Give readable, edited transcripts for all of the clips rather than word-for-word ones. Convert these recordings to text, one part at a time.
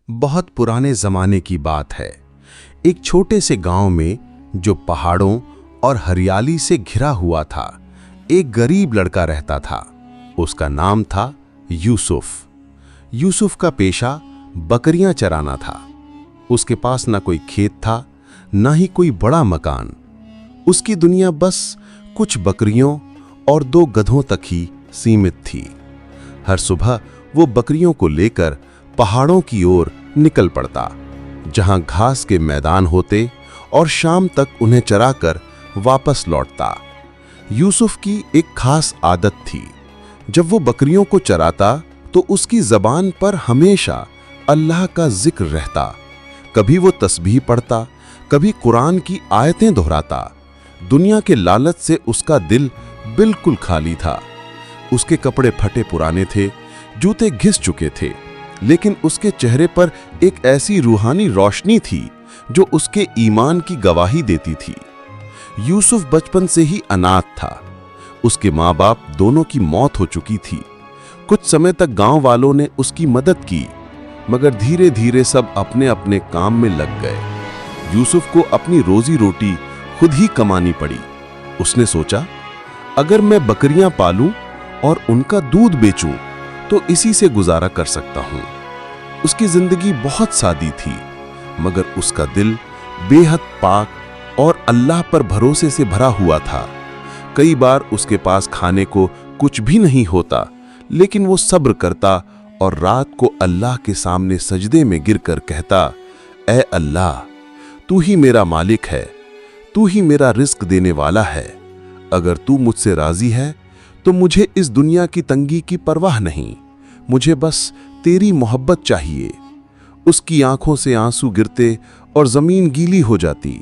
बहुत पुराने जमाने की बात है। एक छोटे से गांव में, जो पहाड़ों और हरियाली से घिरा हुआ था, एक गरीब लड़का रहता था। उसका नाम था यूसुफ। यूसुफ का पेशा बकरियां चराना था। उसके पास ना कोई खेत था, ना ही कोई बड़ा मकान। उसकी दुनिया बस कुछ बकरियों और 2 गधों तक ही सीमित थी। हर सुबह वो बकरियों को लेकर पहाड़ों की ओर निकल पड़ता, जहां घास के मैदान होते, और शाम तक उन्हें चराकर वापस लौटता। यूसुफ की एक खास आदत थी। जब वो बकरियों को चराता तो उसकी ज़बान पर हमेशा अल्लाह का जिक्र रहता। कभी वो तस्बीह पढ़ता, कभी कुरान की आयतें दोहराता। दुनिया के लालच से उसका दिल बिल्कुल खाली था। उसके कपड़े फटे पुराने थे, जूते घिस चुके थे, लेकिन उसके चेहरे पर एक ऐसी रूहानी रोशनी थी जो उसके ईमान की गवाही देती थी। यूसुफ बचपन से ही अनाथ था। उसके माँ बाप दोनों की मौत हो चुकी थी। कुछ समय तक गांव वालों ने उसकी मदद की, मगर धीरे धीरे सब अपने अपने काम में लग गए। यूसुफ को अपनी रोजी रोटी खुद ही कमानी पड़ी। उसने सोचा, अगर मैं बकरियां पालूं और उनका दूध बेचूं तो इसी से गुजारा कर सकता हूं। उसकी जिंदगी बहुत सादी थी, मगर उसका दिल बेहद पाक और अल्लाह पर भरोसे से भरा हुआ था। कई बार उसके पास खाने को कुछ भी नहीं होता, लेकिन वो सब्र करता और रात को अल्लाह के सामने सजदे में गिरकर कहता, ऐ अल्लाह, तू ही मेरा मालिक है, तू ही मेरा रिस्क देने वाला है। अगर तू मुझसे राजी है तो मुझे इस दुनिया की तंगी की परवाह नहीं, मुझे बस तेरी मोहब्बत चाहिए। उसकी आंखों से आंसू गिरते और जमीन गीली हो जाती।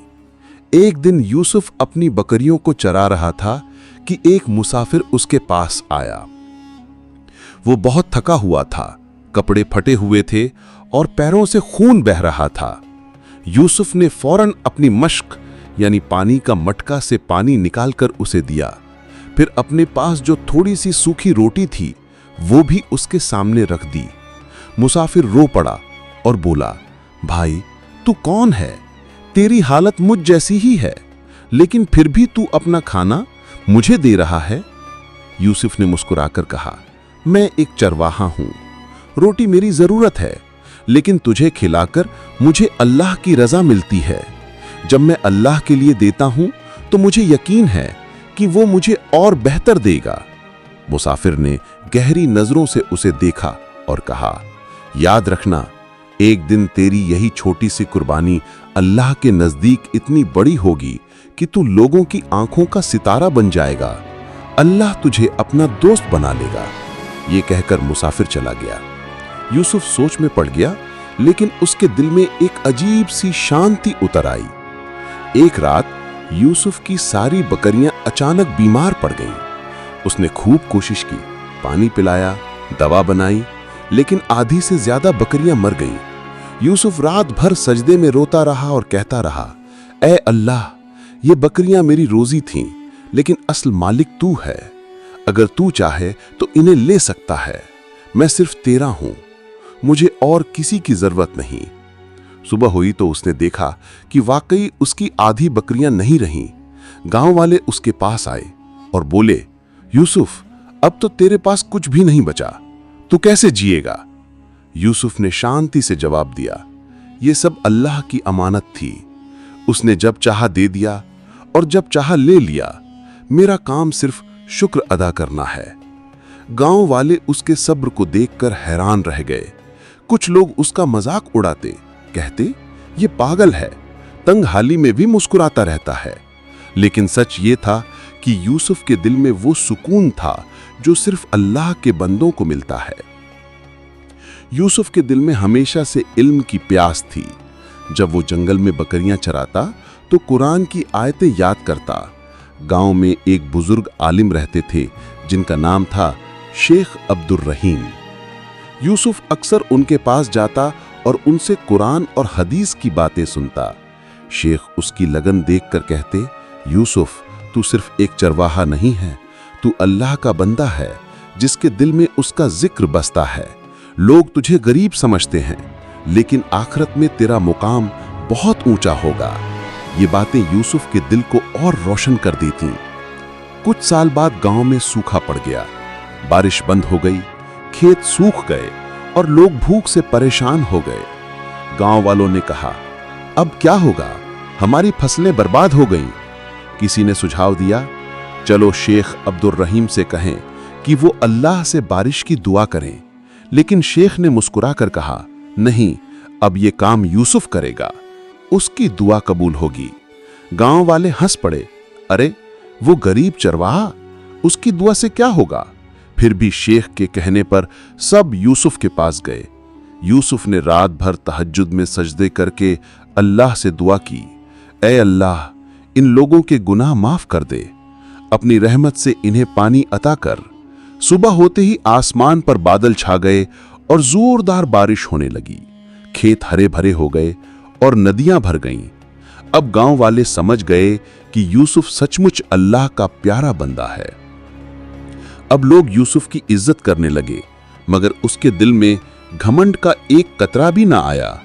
एक दिन यूसुफ अपनी बकरियों को चरा रहा था कि एक मुसाफिर उसके पास आया। वो बहुत थका हुआ था, कपड़े फटे हुए थे और पैरों से खून बह रहा था। यूसुफ ने फौरन अपनी मश्क यानी पानी का मटका से पानी निकालकर उसे दिया। फिर अपने पास जो थोड़ी सी सूखी रोटी थी वो भी उसके सामने रख दी। मुसाफिर रो पड़ा और बोला, भाई तू कौन है? तेरी हालत मुझ जैसी ही है, लेकिन फिर भी तू अपना खाना मुझे दे रहा है। यूसुफ ने मुस्कुराकर कहा, मैं एक चरवाहा हूं, रोटी मेरी जरूरत है, लेकिन तुझे खिलाकर मुझे अल्लाह की रजा मिलती है। जब मैं अल्लाह के लिए देता हूं तो मुझे यकीन है कि वो मुझे और बेहतर देगा। मुसाफिर ने गहरी नजरों से उसे देखा और कहा, याद रखना, एक दिन तेरी यही छोटी सी कुर्बानी अल्लाह के नजदीक इतनी बड़ी होगी कि तू लोगों की आंखों का सितारा बन जाएगा। अल्लाह तुझे अपना दोस्त बना लेगा। ये कहकर मुसाफिर चला गया। यूसुफ सोच में पड़ गया, लेकिन उसके दिल में एक अजीब सी शांति उतर आई। एक रात यूसुफ की सारी बकरियां अचानक बीमार पड़ गईं। उसने खूब कोशिश की, पानी पिलाया, दवा बनाई, लेकिन आधी से ज्यादा बकरियां मर गईं। यूसुफ रात भर सजदे में रोता रहा और कहता रहा, ऐ अल्लाह, ये बकरियां मेरी रोजी थीं, लेकिन असल मालिक तू है। अगर तू चाहे तो इन्हें ले सकता है। मैं सिर्फ तेरा हूं, मुझे और किसी की जरूरत नहीं। सुबह हुई तो उसने देखा कि वाकई उसकी आधी बकरियां नहीं रहीं। गांव वाले उसके पास आए और बोले, यूसुफ, अब तो तेरे पास कुछ भी नहीं बचा, तू कैसे जिएगा? यूसुफ ने शांति से जवाब दिया, ये सब अल्लाह की अमानत थी। उसने जब चाहा दे दिया और जब चाहा ले लिया। मेरा काम सिर्फ शुक्र अदा करना है। गांव वाले उसके सब्र को देखकर हैरान रह गए। कुछ लोग उसका मजाक उड़ाते, कहते, ये पागल है, तंग हाली में भी मुस्कुराता रहता है। लेकिन सच ये था कि यूसुफ के दिल में वो सुकून था जो सिर्फ अल्लाह के बंदों को मिलता है। यूसुफ के दिल में हमेशा से इल्म की प्यास थी। जब वो जंगल में बकरियां चराता तो कुरान की आयतें याद करता। गांव में एक बुजुर्ग आलिम रहते थे जिनका नाम था शेख अब्दुर रहीम। यूसुफ अक्सर उनके पास जाता और उनसे कुरान और हदीस की बातें सुनता। शेख उसकी लगन देखकर कहते, यूसुफ, तू सिर्फ एक चरवाहा नहीं है, तू अल्लाह का बंदा है जिसके दिल में उसका जिक्र बसता है। लोग तुझे गरीब समझते हैं, लेकिन आखिरत में तेरा मुकाम बहुत ऊंचा होगा। ये बातें यूसुफ के दिल को और रोशन कर दी थीं। कुछ साल बाद गांव में सूखा पड़ गया, बारिश बंद हो गई, खेत सूख गए और लोग भूख से परेशान हो गए। गांव वालों ने कहा, अब क्या होगा, हमारी फसलें बर्बाद हो गईं। किसी ने सुझाव दिया, चलो शेख अब्दुल रहीम से कहें कि वो अल्लाह से बारिश की दुआ करें। लेकिन शेख ने मुस्कुराकर कहा, नहीं, अब ये काम यूसुफ करेगा, उसकी दुआ कबूल होगी। गांव वाले हंस पड़े, अरे वो गरीब चरवाहा, उसकी दुआ से क्या होगा। फिर भी शेख के कहने पर सब यूसुफ के पास गए। यूसुफ ने रात भर तहज्जुद में सजदे करके अल्लाह से दुआ की, ऐ अल्लाह, इन लोगों के गुनाह माफ कर दे, अपनी रहमत से इन्हें पानी अता कर। सुबह होते ही आसमान पर बादल छा गए और जोरदार बारिश होने लगी। खेत हरे भरे हो गए और नदियां भर गईं। अब गांव वाले समझ गए कि यूसुफ सचमुच अल्लाह का प्यारा बंदा है। अब लोग यूसुफ की इज्जत करने लगे, मगर उसके दिल में घमंड का एक कतरा भी ना आया।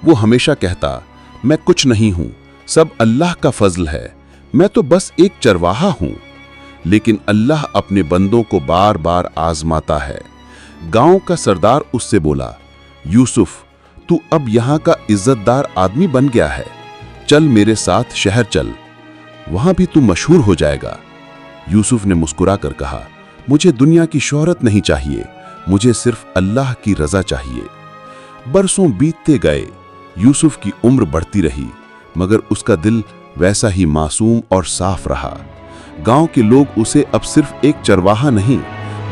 वो हमेशा कहता, मैं कुछ नहीं हूं, सब अल्लाह का फजल है, मैं तो बस एक चरवाहा हूं। लेकिन अल्लाह अपने बंदों को बार बार आजमाता है। गांव का सरदार उससे बोला, यूसुफ, तू अब यहां का इज्जतदार आदमी बन गया है, चल मेरे साथ शहर चल, वहां भी तू मशहूर हो जाएगा। यूसुफ ने मुस्कुराकर कहा, मुझे दुनिया की शोहरत नहीं चाहिए, मुझे सिर्फ अल्लाह की रजा चाहिए। बरसों बीतते गए, यूसुफ की उम्र बढ़ती रही, मगर उसका दिल वैसा ही मासूम और साफ रहा। गांव के लोग उसे अब सिर्फ एक चरवाहा नहीं,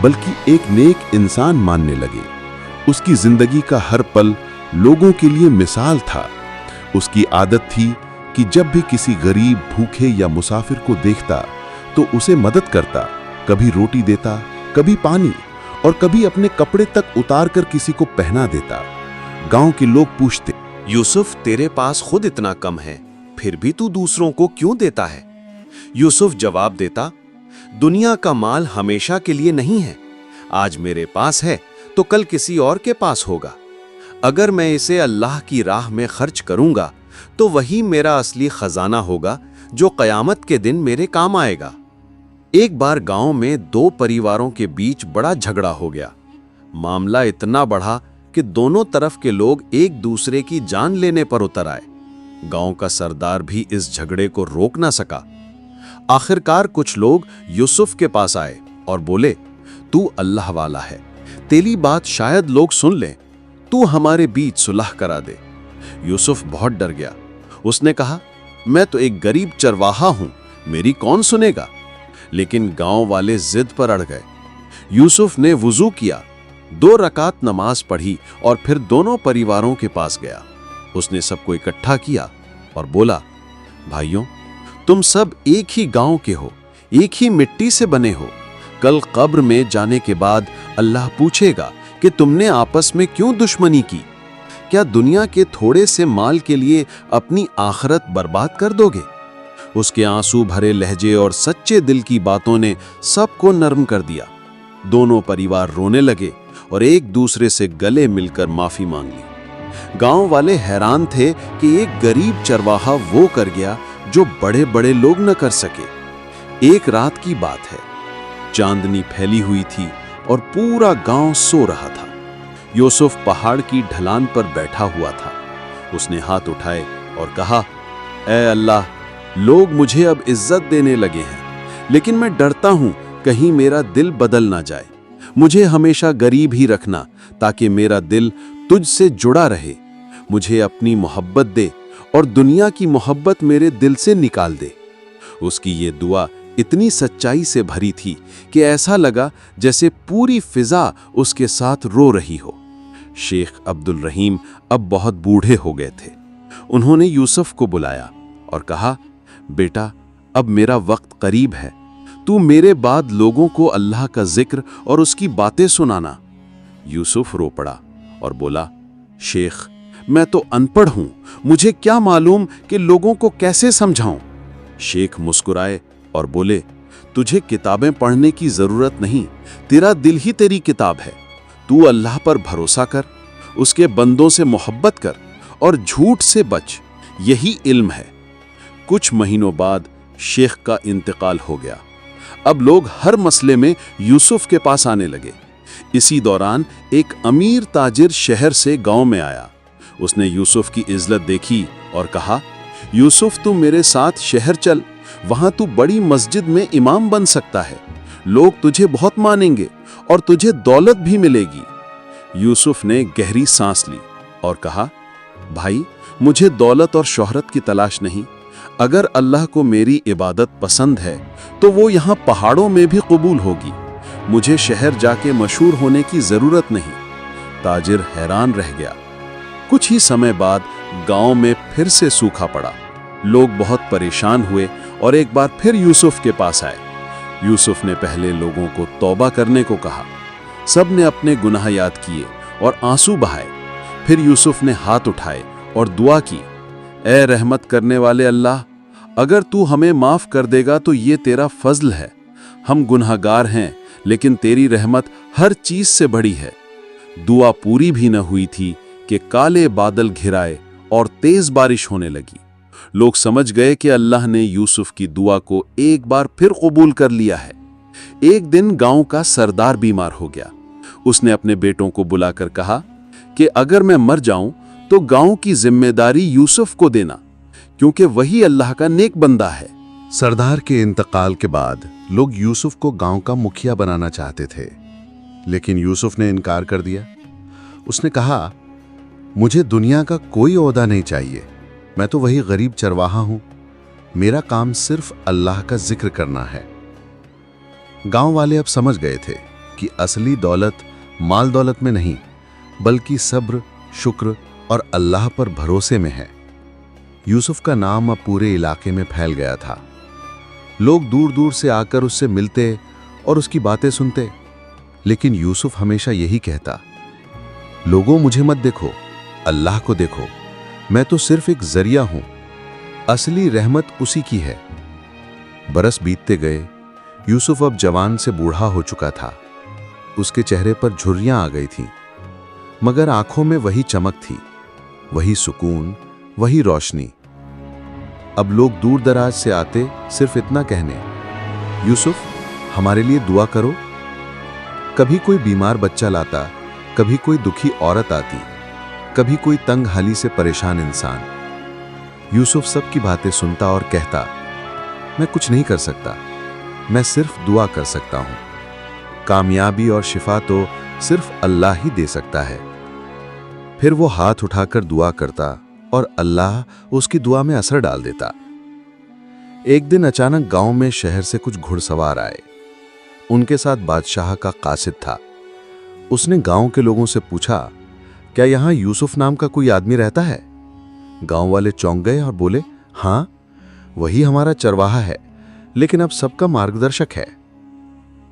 बल्कि एक नेक इंसान मानने लगे। उसकी जिंदगी का हर पल लोगों के लिए मिसाल था। उसकी आदत थी कि जब भी किसी गरीब, भूखे या मुसाफिर को देखता तो उसे मदद करता, कभी रोटी देता, कभी पानी और कभी अपने कपड़े तक उतार कर किसी को पहना देता। गांव के लोग पूछते, यूसुफ, तेरे पास खुद इतना कम है, फिर भी तू दूसरों को क्यों देता है? यूसुफ जवाब देता, दुनिया का माल हमेशा के लिए नहीं है, आज मेरे पास है तो कल किसी और के पास होगा। अगर मैं इसे अल्लाह की राह में खर्च करूंगा तो वही मेरा असली खजाना होगा जो कयामत के दिन मेरे काम आएगा। एक बार गांव में दो परिवारों के बीच बड़ा झगड़ा हो गया। मामला इतना बढ़ा कि दोनों तरफ के लोग एक दूसरे की जान लेने पर उतर आए। गांव का सरदार भी इस झगड़े को रोक ना सका। आखिरकार कुछ लोग यूसुफ के पास आए और बोले, तू अल्लाह वाला है, तेरी बात शायद लोग सुन लें, तू हमारे बीच सुलह करा दे। यूसुफ बहुत डर गया। उसने कहा, मैं तो एक गरीब चरवाहा हूं, मेरी कौन सुनेगा। लेकिन गांव वाले जिद पर अड़ गए। यूसुफ ने वुजू किया, 2 रकात नमाज पढ़ी और फिर दोनों परिवारों के पास गया। उसने सबको इकट्ठा किया और बोला, भाइयों, तुम सब एक ही गांव के हो, एक ही मिट्टी से बने हो। कल कब्र में जाने के बाद अल्लाह पूछेगा कि तुमने आपस में क्यों दुश्मनी की। क्या दुनिया के थोड़े से माल के लिए अपनी आखिरत बर्बाद कर दोगे? उसके आंसू भरे लहजे और सच्चे दिल की बातों ने सबको नर्म कर दिया। दोनों परिवार रोने लगे और एक दूसरे से गले मिलकर माफी मांग ली। गांव वाले हैरान थे कि एक गरीब चरवाहा वो कर गया जो बड़े बड़े लोग न कर सके। एक रात की बात है, चांदनी फैली हुई थी और पूरा गांव सो रहा था। यूसुफ पहाड़ की ढलान पर बैठा हुआ था। उसने हाथ उठाए और कहा, ऐ अल्लाह, लोग मुझे अब इज्जत देने लगे हैं, लेकिन मैं डरता हूं कहीं मेरा दिल बदल ना जाए। मुझे हमेशा गरीब ही रखना ताकि मेरा दिल तुझसे जुड़ा रहे। मुझे अपनी मोहब्बत दे और दुनिया की मोहब्बत मेरे दिल से निकाल दे। उसकी ये दुआ इतनी सच्चाई से भरी थी कि ऐसा लगा जैसे पूरी फिजा उसके साथ रो रही हो। शेख अब्दुल रहीम अब बहुत बूढ़े हो गए थे। उन्होंने यूसुफ को बुलाया और कहा, बेटा, अब मेरा वक्त करीब है, तू मेरे बाद लोगों को अल्लाह का जिक्र और उसकी बातें सुनाना। यूसुफ रो पड़ा और बोला, शेख, मैं तो अनपढ़ हूं, मुझे क्या मालूम कि लोगों को कैसे समझाऊं। शेख मुस्कुराए और बोले, तुझे किताबें पढ़ने की जरूरत नहीं, तेरा दिल ही तेरी किताब है। तू अल्लाह पर भरोसा कर, उसके बंदों से मोहब्बत कर और झूठ से बच, यही इल्म है। कुछ महीनों बाद शेख का इंतकाल हो गया। अब लोग हर मसले में यूसुफ के पास आने लगे। इसी दौरान एक अमीर ताजिर शहर से गांव में आया। उसने यूसुफ की इज्जत देखी और कहा, यूसुफ तू मेरे साथ शहर चल, वहां तू बड़ी मस्जिद में इमाम बन सकता है। लोग तुझे बहुत मानेंगे और तुझे दौलत भी मिलेगी। यूसुफ ने गहरी सांस ली और कहा, भाई मुझे दौलत और शोहरत की तलाश नहीं। अगर अल्लाह को मेरी इबादत पसंद है तो वो यहाँ पहाड़ों में भी कबूल होगी। मुझे शहर जाके मशहूर होने की जरूरत नहीं। ताजिर हैरान रह गया। कुछ ही समय बाद गांव में फिर से सूखा पड़ा। लोग बहुत परेशान हुए और एक बार फिर यूसुफ के पास आए। यूसुफ ने पहले लोगों को तौबा करने को कहा। सब ने अपने गुनाह याद किए और आंसू बहाए। फिर यूसुफ ने हाथ उठाए और दुआ की, ए रहमत करने वाले अल्लाह, अगर तू हमें माफ कर देगा तो ये तेरा फजल है। हम गुनहगार हैं, लेकिन तेरी रहमत हर चीज से बड़ी है। दुआ पूरी भी न हुई थी कि काले बादल घिराए और तेज बारिश होने लगी। लोग समझ गए कि अल्लाह ने यूसुफ की दुआ को एक बार फिर कबूल कर लिया है। एक दिन गांव का सरदार बीमार हो गया। उसने अपने बेटों को बुलाकर कहा कि अगर मैं मर जाऊं तो गांव की जिम्मेदारी यूसुफ को देना, क्योंकि वही अल्लाह का नेक बंदा है। सरदार के इंतकाल के बाद लोग यूसुफ को गांव का मुखिया बनाना चाहते थे, लेकिन यूसुफ ने इनकार कर दिया। उसने कहा, मुझे दुनिया का कोई ओहदा नहीं चाहिए। मैं तो वही गरीब चरवाहा हूं। मेरा काम सिर्फ अल्लाह का जिक्र करना है। गांव वाले अब समझ गए थे कि असली दौलत माल दौलत में नहीं, बल्कि सब्र, शुक्र और अल्लाह पर भरोसे में है। यूसुफ का नाम अब पूरे इलाके में फैल गया था। लोग दूर दूर से आकर उससे मिलते और उसकी बातें सुनते, लेकिन यूसुफ हमेशा यही कहता, लोगों मुझे मत देखो, अल्लाह को देखो। मैं तो सिर्फ एक जरिया हूं। असली रहमत उसी की है। बरस बीतते गए। यूसुफ अब जवान से बूढ़ा हो चुका था। उसके चेहरे पर झुर्रियां आ गई थीं, मगर आंखों में वही चमक थी, वही सुकून, वही रोशनी। अब लोग दूर दराज से आते सिर्फ इतना कहने, यूसुफ हमारे लिए दुआ करो। कभी कोई बीमार बच्चा लाता, कभी कोई दुखी औरत आती, कभी कोई तंग हाली से परेशान इंसान। यूसुफ सबकी बातें सुनता और कहता, मैं कुछ नहीं कर सकता, मैं सिर्फ दुआ कर सकता हूं। कामयाबी और शिफा तो सिर्फ अल्लाह ही दे सकता है। फिर वो हाथ उठाकर दुआ करता और अल्लाह उसकी दुआ में असर डाल देता। एक दिन अचानक गांव में शहर से कुछ घुड़सवार आए। उनके साथ बादशाह का कासिद था। उसने गांव के लोगों से पूछा, क्या यहां यूसुफ नाम का कोई आदमी रहता है? गांव वाले चौंक गए और बोले, हां, वही हमारा चरवाहा है, लेकिन अब सबका मार्गदर्शक है।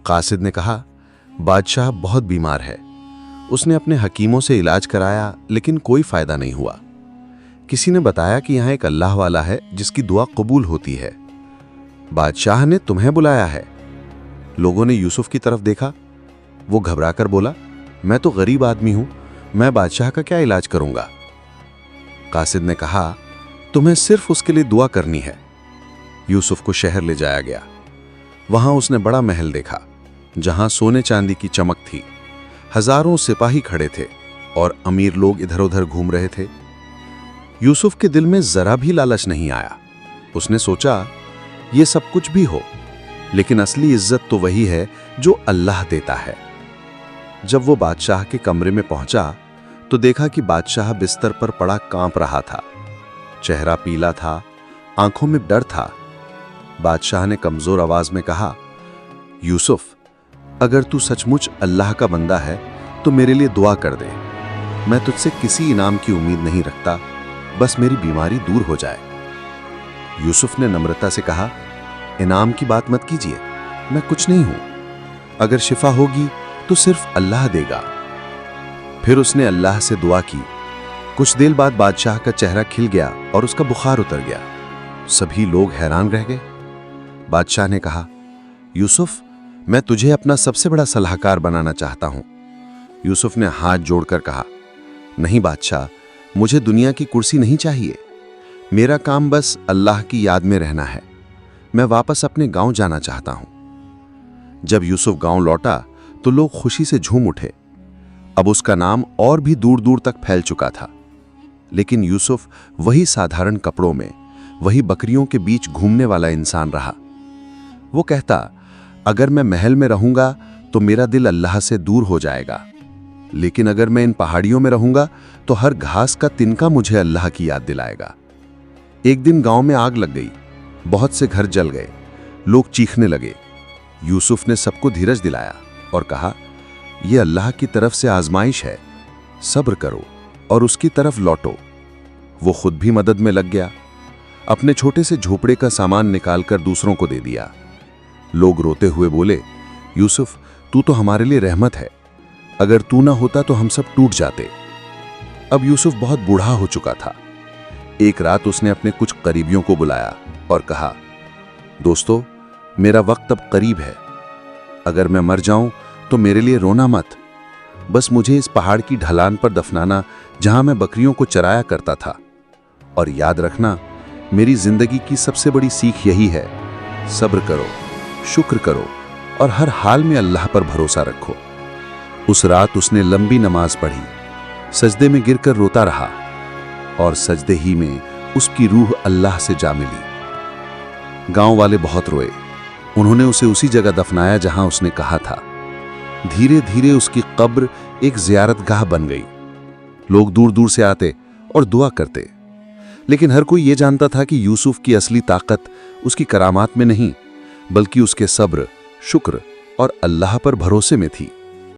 कासिद ने कहा, बादशाह बहुत बीमार है। उसने अपने हकीमों से इलाज कराया, लेकिन कोई फायदा नहीं हुआ। किसी ने बताया कि यहां एक अल्लाह वाला है जिसकी दुआ कबूल होती है। बादशाह ने तुम्हें बुलाया है। लोगों ने यूसुफ की तरफ देखा। वो घबराकर बोला, मैं तो गरीब आदमी हूं, मैं बादशाह का क्या इलाज करूंगा? कासिद ने कहा, तुम्हें सिर्फ उसके लिए दुआ करनी है। यूसुफ को शहर ले जाया गया। वहां उसने बड़ा महल देखा, जहां सोने चांदी की चमक थी। हजारों सिपाही खड़े थे और अमीर लोग इधर उधर घूम रहे थे। यूसुफ के दिल में जरा भी लालच नहीं आया। उसने सोचा, ये सब कुछ भी हो, लेकिन असली इज्जत तो वही है जो अल्लाह देता है। जब वो बादशाह के कमरे में पहुंचा तो देखा कि बादशाह बिस्तर पर पड़ा कांप रहा था। चेहरा पीला था, आंखों में डर था। बादशाह ने कमजोर आवाज में कहा, यूसुफ, अगर तू सचमुच अल्लाह का बंदा है तो मेरे लिए दुआ कर दे। मैं तुझसे किसी इनाम की उम्मीद नहीं रखता, बस मेरी बीमारी दूर हो जाए। यूसुफ ने नम्रता से कहा, इनाम की बात मत कीजिए, मैं कुछ नहीं हूं। अगर शिफा होगी तो सिर्फ अल्लाह देगा। फिर उसने अल्लाह से दुआ की। कुछ देर बाद बादशाह का चेहरा खिल गया और उसका बुखार उतर गया। सभी लोग हैरान रह गए। बादशाह ने कहा, यूसुफ, मैं तुझे अपना सबसे बड़ा सलाहकार बनाना चाहता हूं। यूसुफ ने हाथ जोड़कर कहा, नहीं बादशाह, मुझे दुनिया की कुर्सी नहीं चाहिए। मेरा काम बस अल्लाह की याद में रहना है। मैं वापस अपने गांव जाना चाहता हूं। जब यूसुफ गांव लौटा तो लोग खुशी से झूम उठे। अब उसका नाम और भी दूर दूर तक फैल चुका था। लेकिन यूसुफ वही साधारण कपड़ों में, वही बकरियों के बीच घूमने वाला इंसान रहा। वो कहता, अगर मैं महल में रहूंगा तो मेरा दिल अल्लाह से दूर हो जाएगा, लेकिन अगर मैं इन पहाड़ियों में रहूंगा तो हर घास का तिनका मुझे अल्लाह की याद दिलाएगा। एक दिन गांव में आग लग गई, बहुत से घर जल गए, लोग चीखने लगे। यूसुफ ने सबको धीरज दिलाया और कहा, यह अल्लाह की तरफ से आजमाइश है, सब्र करो और उसकी तरफ लौटो। वो खुद भी मदद में लग गया। अपने छोटे से झोपड़े का सामान निकालकर दूसरों को दे दिया। लोग रोते हुए बोले, यूसुफ, तू तो हमारे लिए रहमत है, अगर तू ना होता तो हम सब टूट जाते। अब यूसुफ बहुत बूढ़ा हो चुका था। एक रात उसने अपने कुछ करीबियों को बुलाया और कहा, दोस्तों, मेरा वक्त अब करीब है। अगर मैं मर जाऊं तो मेरे लिए रोना मत। बस मुझे इस पहाड़ की ढलान पर दफनाना जहां मैं बकरियों को चराया करता था। और याद रखना, मेरी जिंदगी की सबसे बड़ी सीख यही है, सब्र करो, शुक्र करो और हर हाल में अल्लाह पर भरोसा रखो। उस रात उसने लंबी नमाज पढ़ी, सजदे में गिरकर रोता रहा और सजदे ही में उसकी रूह अल्लाह से जा मिली। गांव वाले बहुत रोए। उन्होंने उसे उसी जगह दफनाया जहां उसने कहा था। धीरे धीरे उसकी कब्र एक ज़ियारतगाह बन गई। लोग दूर दूर से आते और दुआ करते। लेकिन हर कोई ये जानता था कि यूसुफ की असली ताकत उसकी करामात में नहीं, बल्कि उसके सब्र, शुक्र और अल्लाह पर भरोसे में थी।